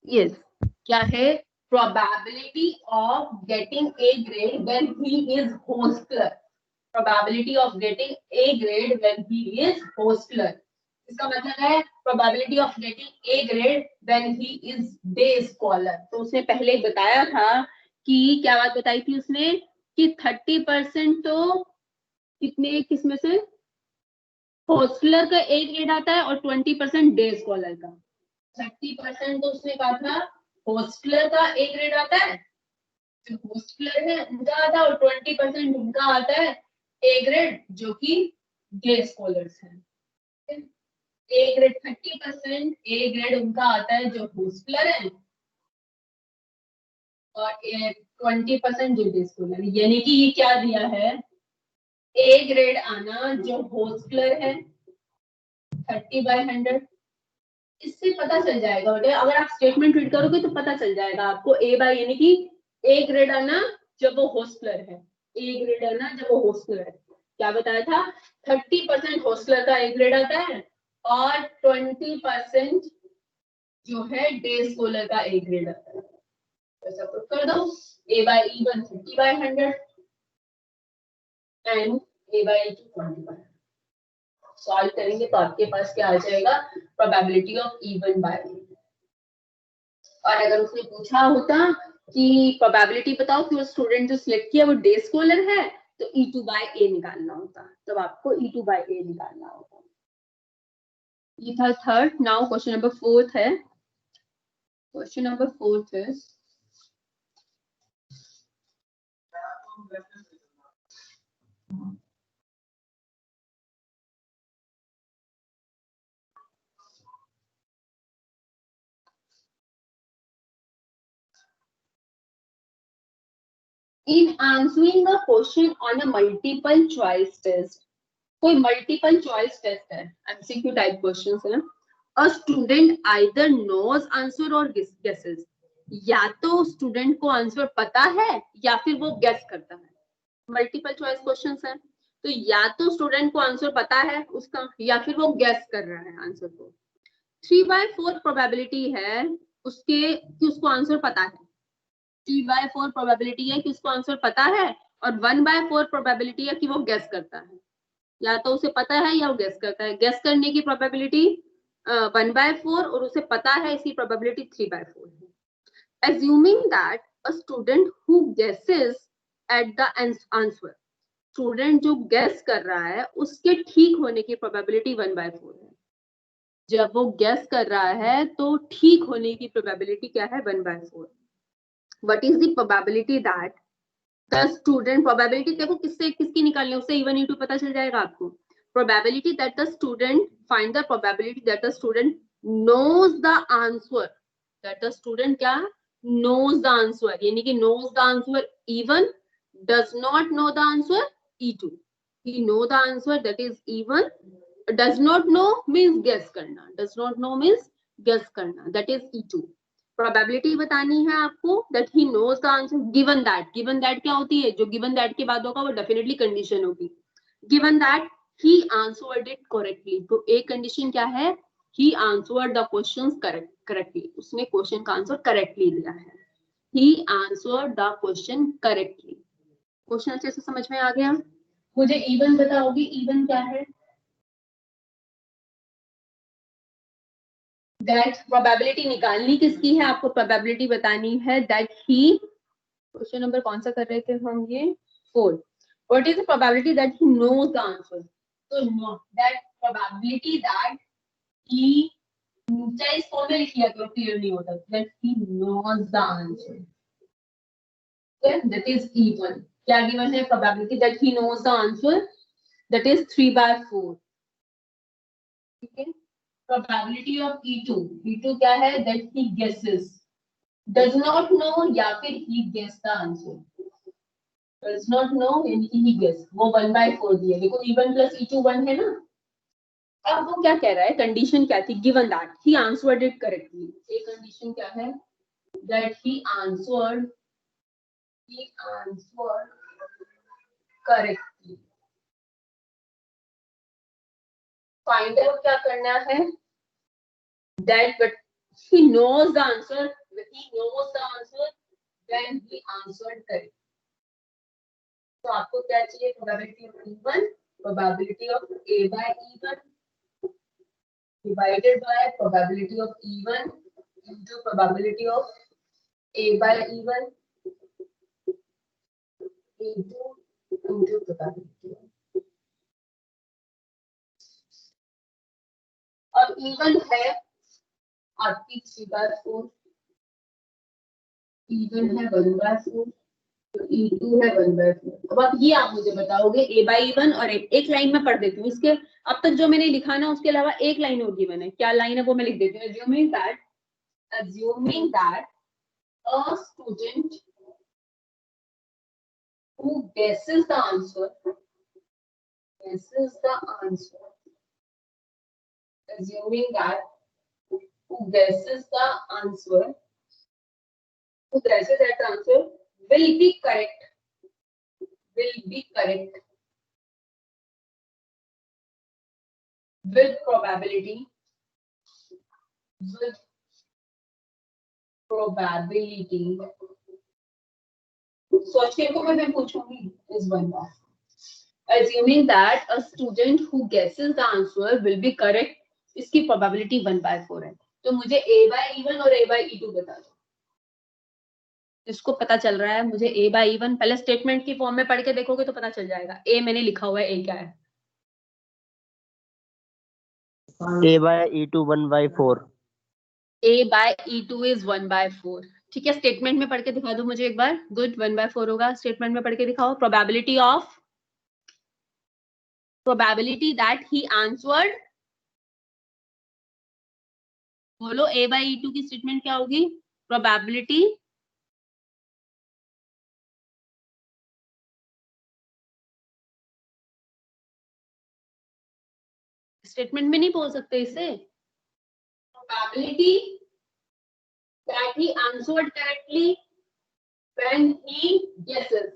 Speaker 1: Yes, क्या है, probability of getting A grade when he is hostler. Probability of getting A grade when he is hostler, इसका मतलब है probability of getting A grade when he is day scholar. तो उसने पहले बताया था कि क्या बात बताई थी उसने कि 30% तो कितने, किसमें से, हॉस्टलर का ए ग्रेड आता है और 20% डे स्कॉलर का। 30% तो उसने कहा था हॉस्टलर का ए ग्रेड आता है, जो हॉस्टलर है उनका आता है, और 20% उनका आता है ए ग्रेड, जो कि डे स्कॉलर्स हैं। ए ग्रेड 30% ए ग्रेड उनका आता है जो हॉस्टलर है, और 20% जो डे स्कॉलर है। यानी कि ये क्या दिया है, ए ग्रेड आना जो हॉस्टलर है 30/100। इससे पता चल जाएगा बेटे, अगर आप स्टेटमेंट रीड करोगे तो पता चल जाएगा आपको। ए बाय यानी कि ए ग्रेड आना जब वो हॉस्टलर है, ए ग्रेड आना जब वो हॉस्टलर है। क्या बताया था, 30% हॉस्टलर का ए ग्रेड आता है और 20% जो है डे स्कॉलर का ए ग्रेड आता है। ऐसा प्रूव कर दो, A by E1 30/100 and A by E2 20/100। Solve करेंगे तो आपके पास क्या आ जाएगा, प्रोबेबिलिटी ऑफ E1 बाय। और अगर उसने पूछा होता कि प्रोबेबिलिटी बताओ कि वो स्टूडेंट जो सिलेक्ट किया वो डे स्कॉलर है, तो E2 बाय A निकालना होता, तब आपको E2 बाय A निकालना होता। ये था third. Now question number fourth है. Question number fourth is in answering a question on a multiple choice test. कोई मल्टीपल चॉइस टेस्ट है, एमसीक्यू टाइप क्वेश्चंस है. A student either knows answer और guesses. या तो स्टूडेंट को answer पता है या फिर वो गेस करता है. मल्टीपल चॉइस क्वेश्चंस है, तो या तो स्टूडेंट को आंसर पता है उसका या फिर वो गेस कर रहा है आंसर को. 3/4 प्रोबेबिलिटी है उसके कि उसको आंसर पता है. 3/4 प्रोबेबिलिटी है कि उसको आंसर पता है और 1/4 प्रोबेबिलिटी है कि वो गेस करता है. या तो उसे पता है या वो गेस करता है. गेस करने की प्रोबेबिलिटी 1/4 और उसे पता है इसकी प्रोबेबिलिटी 3/4 है. Assuming that a student who guesses at the answer, student जो गेस कर रहा है उसके ठीक होने की प्रोबेबिलिटी 1/4 है. जब वो गेस कर रहा है तो ठीक होने की प्रोबेबिलिटी क्या है? 1/4. What is the probability that the student, probability देखो किससे किसकी निकालनी है, उससे इवन इंटू पता चल जाएगा आपको. Probability that the student, find the probability that the student knows the answer, that the student क्या knows the answer, यानी कि knows the answer even, does not know the answer E2. He know the answer, that is even. Does not know means guess करना, does not know means guess करना, that is E2. प्रोबेबिलिटी बतानी है आपको that he knows the answer. Given that, given that क्या होती है? जो गिवन दैट के बाद होगा वो डेफिनेटली कंडीशन होगी. Given that he answered it correctly, तो एक कंडीशन क्या है? He answered the questions correctly, उसने क्वेश्चन का आंसर करेक्टली दिया है. He answered the question correctly. Question अच्छे से समझ में आ गया? मुझे इवन बताओगे, इवन क्या है? दैट प्रोबेबिलिटी निकालनी किसकी है? आपको प्रोबेबिलिटी बतानी है दैट ही. क्वेश्चन नंबर कौन सा कर रहे थे हम? ये 4. What is the probability that he knows the answer? तो no that probability that he, चाहे इस फॉर्म में लिख लिया तो क्लियर नहीं होता, that he knows the answer, that is even. क्या गिवन है? Probability that he knows the answer, that is 3/4. ठीक है. प्रोबेबिलिटी ऑफ E2, E2 क्या है? That he guesses, does not know या फिर he guess the answer. does not know यानी कि he guess, वो 1/4 दिया. देखो E1 plus E2 1 है ना. अब वो क्या कह रहा है? कंडीशन क्या थी? Given that he answered it correctly. एक कंडीशन क्या है? That he answered correctly. Find out क्या करना है? That but he knows the answer, then he answered correctly. तो आपको क्या चाहिए? Probability of E1, probability of A/E1 divided by probability of E1 into probability of A/E1 into probability. अब E1 है आपकी 3/4, E1 है 1/4, तो E2 है 1/4. अब आप ये आप मुझे बताओगे A/E1 और एक लाइन में पढ़ देती हूँ. इसके अब तक जो मैंने लिखा ना उसके अलावा एक लाइन होगी. मैंने क्या लाइन है वो मैं लिख देती हूँ. assuming that a student who guesses the answer, assuming that who guesses that answer will be correct with probability सोच के को मैं पूछूंगी इस one bar. Assuming that a student who guesses the answer will be correct, इसकी probability 1/4 है. तो मुझे A/E1 और A/E2 बता दो. जिसको पता चल रहा है मुझे A/E1, पहले स्टेटमेंट की फॉर्म में पढ़ के देखोगे तो पता चल जाएगा. ए मैंने लिखा हुआ है, ए क्या है?
Speaker 3: A by E2 1/4.
Speaker 1: A by E2 is 1/4. ठीक है, स्टेटमेंट में पढ़ के दिखा दो मुझे एक बार. गुड, 1/4 होगा. स्टेटमेंट में पढ़ के दिखाओ. Probability that he answered. बोलो A by E2 की स्टेटमेंट क्या होगी? प्रोबेबिलिटी स्टेटमेंट में नहीं बोल सकते इसे. Probability that he answered correctly when he guesses.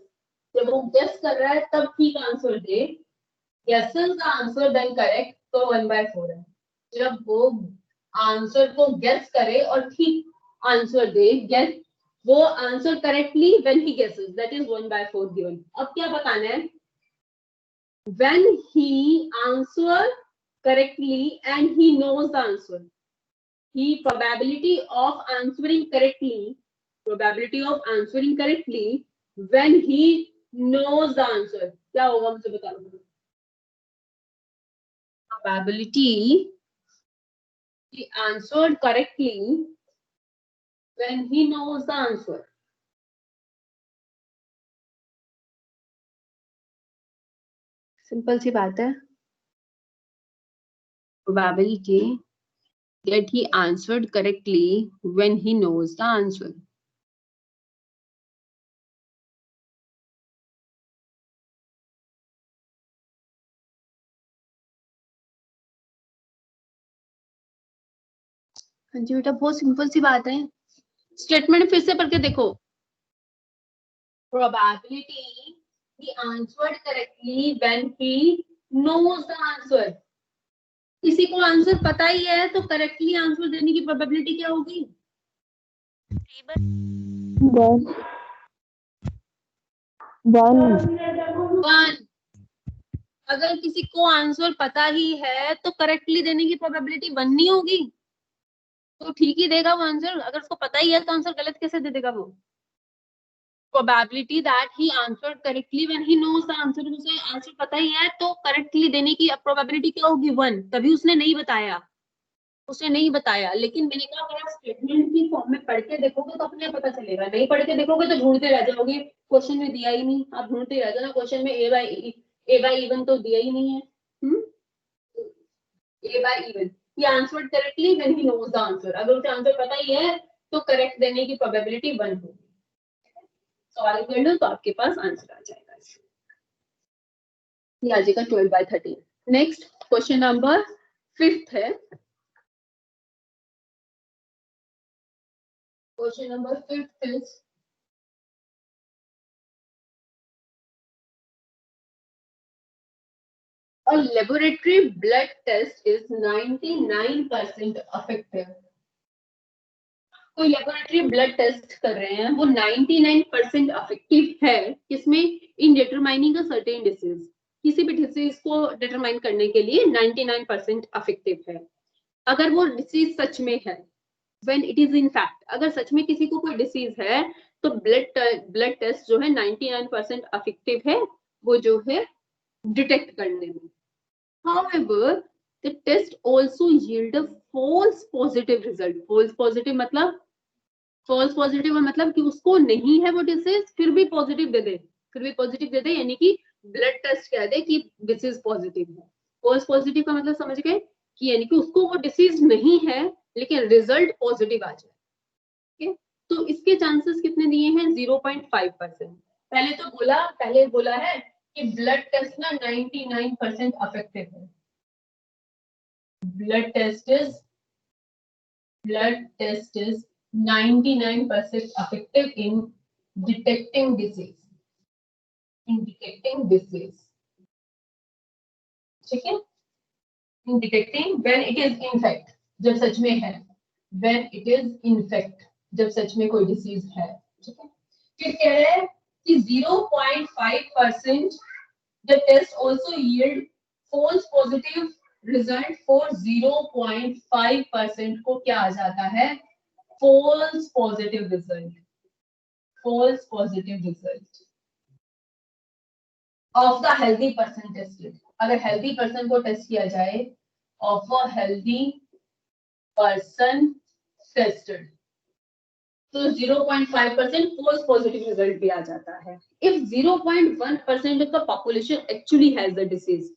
Speaker 1: जब वो guess कर रहा है तब ठीक आंसर दे. guesses का आंसर then correct तो 1/4 है. जब वो आंसर को guess करे और ठीक आंसर दे, guess वो answer correctly when he guesses, that is 1/4 given. अब क्या बताना है? when he answer correctly and he knows the answer. He probability of answering correctly when he knows the answer. क्या होगा मुझे बता दो. Probability he answered correctly when he knows the answer. Simple सी बात है. Probability that he answered correctly when he knows the answer. हाँ जी बेटा, बहुत सिंपल सी बात है. स्टेटमेंट फिर से पढ़ के देखो. Probability he answered correctly when he knows the answer. किसी को आंसर पता ही है तो करेक्टली आंसर देने की प्रोबेबिलिटी क्या होगी? 1. अगर किसी को आंसर पता ही है तो करेक्टली देने की प्रोबेबिलिटी 1 नहीं होगी? तो ठीक ही देगा वो आंसर. अगर उसको पता ही है तो आंसर गलत कैसे दे देगा वो? Probability that he answered correctly when he knows the answer. उसे आंसर पता ही है तो करेक्टली देने की प्रोबेबिलिटी क्या होगी? 1. तभी उसने नहीं बताया. लेकिन मैंने कहा अगर आप स्टेटमेंट की फॉर्म में पढ़ के देखोगे तो अपने पता चलेगा. नहीं पढ़ के देखोगे तो ढूंढते रह जाओगे. क्वेश्चन में दिया ही नहीं, आप ढूंढते रह जाना. क्वेश्चन में ए बाय इवन तो दिया ही नहीं है. A by even he answered correctly when he knows the answer. अगर उसे आंसर पता ही है तो करेक्ट देने की प्रोबेबिलिटी 1 होगी. सॉल्व कर लो तो आपके पास आंसर आ जाएगा. ये आ जाएगा 12/13. नेक्स्ट क्वेश्चन नंबर 5 है. Question number 5 is a laboratory blood test is 99% effective. कोई लेबोरेटरी ब्लड टेस्ट कर रहे हैं, वो 99% इफेक्टिव है किसमें? In determining a certain disease. किसी भी डिसीज को डिटरमाइन करने के लिए 99% इफेक्टिव है. अगर वो डिसीज सच में है, when it is in fact, अगर सच में किसी को कोई डिसीज है तो ब्लड टेस्ट जो है 99% इफेक्टिव है वो जो है डिटेक्ट करने में. However, the test also yield a false positive result. False positive मतलब कि उसको नहीं है वो डिसीज, फिर भी पॉजिटिव दे दे, यानी कि ब्लड टेस्ट कह दे कि डिसीज पॉजिटिव है. फॉल्स पॉजिटिव का मतलब समझ गए कि यानी कि उसको वो डिसीज नहीं है लेकिन रिजल्ट पॉजिटिव आ जाए. ठीक है, तो इसके चांसेस कितने दिए हैं? 0.5%. पहले बोला है कि ब्लड टेस्ट ना 99% इफेक्टिव है. Blood test is 99% effective in detecting disease. ठीक है, in detecting when it is infect, जब सच में है. when it is infect, जब सच में कोई डिसीज है. ठीक है, फिर कह रहे हैं कि 0.5% the test also yield false positive result for 0.5% को क्या आ जाता है? false positive result of the healthy person tested. अगर healthy person को टेस्ट किया जाए of a healthy person tested. तो 0.5% false positive result भी आ जाता है. If 0.1% of the population actually has the disease,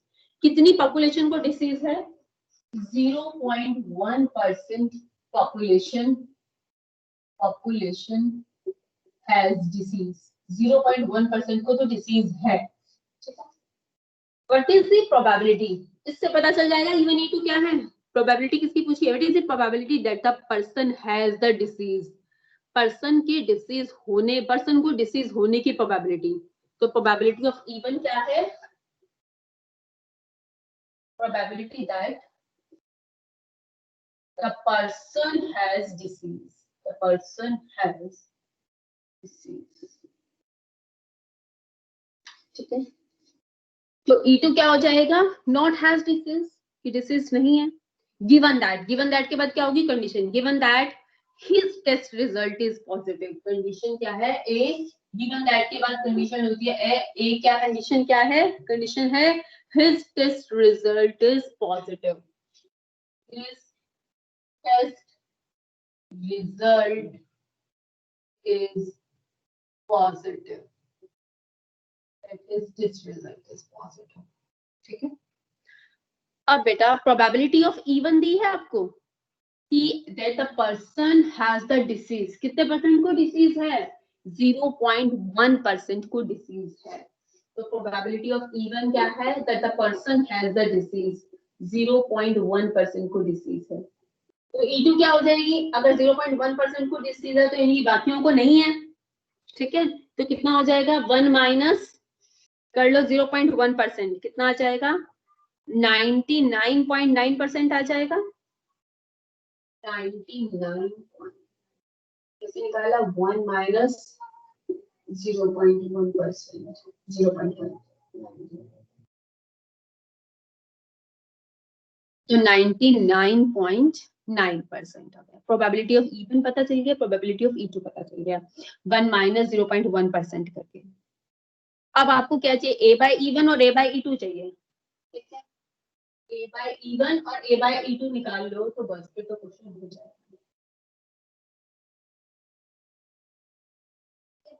Speaker 1: कितनी population को disease है? 0.1% population has disease. 0.1% को तो disease है. What is the probability? इससे पता चल जाएगा even E2 क्या है. Probability किसकी पूछी है? What is the probability that the person has the disease? Person की डिसीज होने, पर्सन को डिसीज होने की प्रोबेबिलिटी. तो प्रोबेबिलिटी ऑफ इवन क्या है? Probability that the person has disease. The person has disease. ठीक है. तो E2 क्या हो जाएगा? नॉट हैज डिसीज, कि डिसीज नहीं है. गिवन दैट के बाद क्या होगी? Condition. Given that his test result is positive. Condition क्या है? A. गिवन दैट के बाद कंडीशन होती है A. क्या कंडीशन क्या है? कंडीशन है his test result is positive. His test result is positive. His test result is positive. ठीक है. अब बेटा प्रोबेबिलिटी ऑफ इवन दी है आपको that the person has the disease. कितने परसेंट को डिसीज है? 0.1% को डिसीज है. तो प्रोबेबिलिटी ऑफ इवन क्या है? that the person has the disease. 0.1% को डिसीज है. तो E2 क्या हो जाएगी? अगर 0.1% को डिसीज है तो इन्हीं बाकियों को नहीं है. ठीक है. तो कितना हो जाएगा? 1 माइनस कर लो 0.1%. कितना आ जाएगा? 99.9% आ जाएगा. 99 कैसे निकाला? 1 माइनस 0.1%. 0.1 तो 99.9% हो गया. प्रोबेबिलिटी ऑफ इवन पता चल गया, प्रोबेबिलिटी ऑफ E2 पता चल गया 1 माइनस 0.1% करके. अब आपको क्या चाहिए? A बाय इवन और A बाय E2 चाहिए. ठीक है. A बाय इवन और A बाय E2 निकाल लो तो बस फिर तो क्वेश्चन हो जाएगा.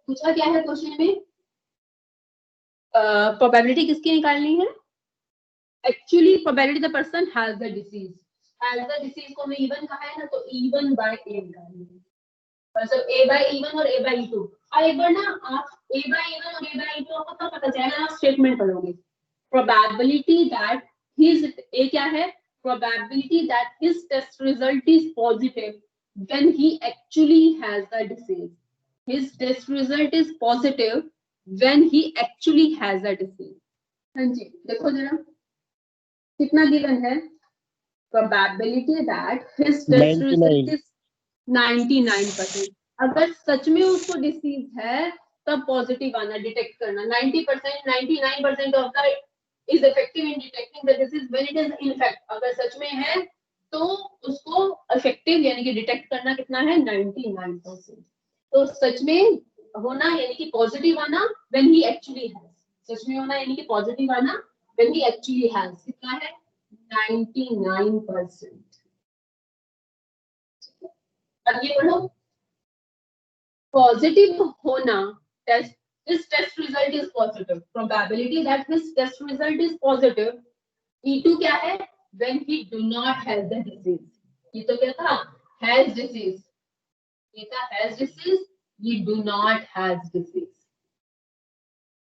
Speaker 1: पूछा क्या है क्वेश्चन में? प्रोबेबिलिटी किसकी निकालनी है? Actually probability the person has the disease. Has the disease को मैं इवन कहा है ना, तो इवन बाय ए निकालनी है. मतलब A बाय इवन और A बाय E2. और एक बार ना आप A बाय इवन और A बाय E2 आपको तब पता चलेगा ना स्टेटमेंट पढ़ोगे. प्रोबेबिलिटी दैट हिज A क्या है? Probability that his test result is positive when he actually has the disease. His test result is positive when he actually has a disease. हाँ जी, देखो जरा कितना गिवन है? Probability that his test result is 99%. अगर सच में उसको disease है तब पॉजिटिव आना, डिटेक्ट करना. 90%, 99% of the is effective in detecting the disease when it is in fact. अगर सच में है तो उसको इफेक्टिव यानी कि डिटेक्ट करना कितना है? 99%. तो सच में होना यानी कि पॉजिटिव आना व्हेन ही एक्चुअली हैज. सच में होना यानी कि पॉजिटिव आना व्हेन ही एक्चुअली हैज. कितना है? 99%. अब ये पढ़ो. पॉजिटिव होना, test his test result is positive. Probability that his test result is positive. E2 क्या है? When he do not has the disease. ये तो क्या था? Has disease. ये था has disease. We do not has disease.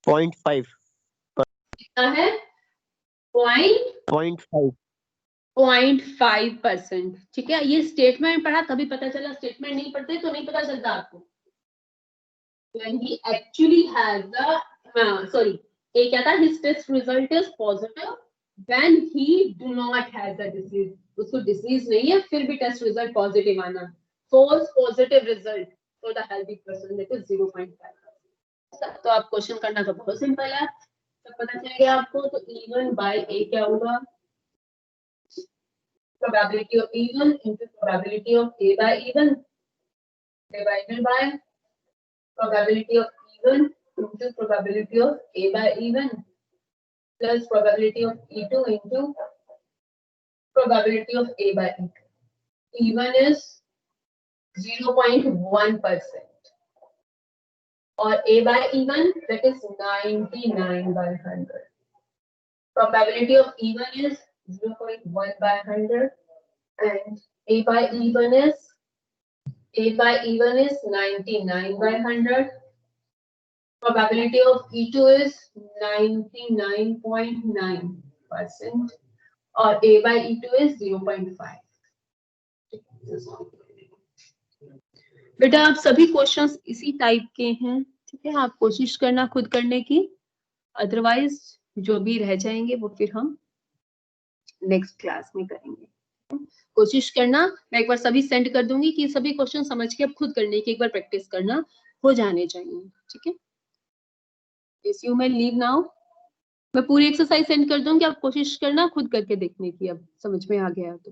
Speaker 3: 0.5.
Speaker 1: कितना है? 0.5%. ठीक है. ये स्टेटमेंट पढ़ा तभी पता चला. स्टेटमेंट नहीं पढ़ते तो नहीं पता चलता आपको. When he actually has the A क्या था? His test result is positive when he do not has the disease. उसको डिसीज नहीं है फिर भी टेस्ट रिजल्ट पॉजिटिव आना. False positive result for the healthy person, that is 0.5. तो आप क्वेश्चन करना तो बहुत सिंपल है, सब पता चल गया आपको. तो इवन बाय ए क्या होगा? Probability of even into probability of A by even divided by probability of even into probability of A by even plus probability of E2 into probability of A by E2. E1 is 0.1%. Or A by E1, that is 99 by 100. Probability of E1 is 0.1 by 100, and A by E1 is 99 by 100. Probability of E2 is 99.9%, or A by E2 is 0.5. बेटा आप सभी questions इसी type के हैं, ठीक है, आप कोशिश करना खुद करने की, अदरवाइज जो भी रह जाएंगे वो फिर हम नेक्स्ट क्लास में करेंगे। कोशिश करना, मैं एक बार सभी सेंड कर दूंगी कि सभी क्वेश्चन समझ के अब खुद करने की एक बार प्रैक्टिस करना हो जाने चाहिए, ठीक है। Yes you may leave now. मैं पूरी एक्सरसाइज सेंड कर दूंगी, आप कोशिश करना खुद करके देखने की, अब समझ में आ गया तो।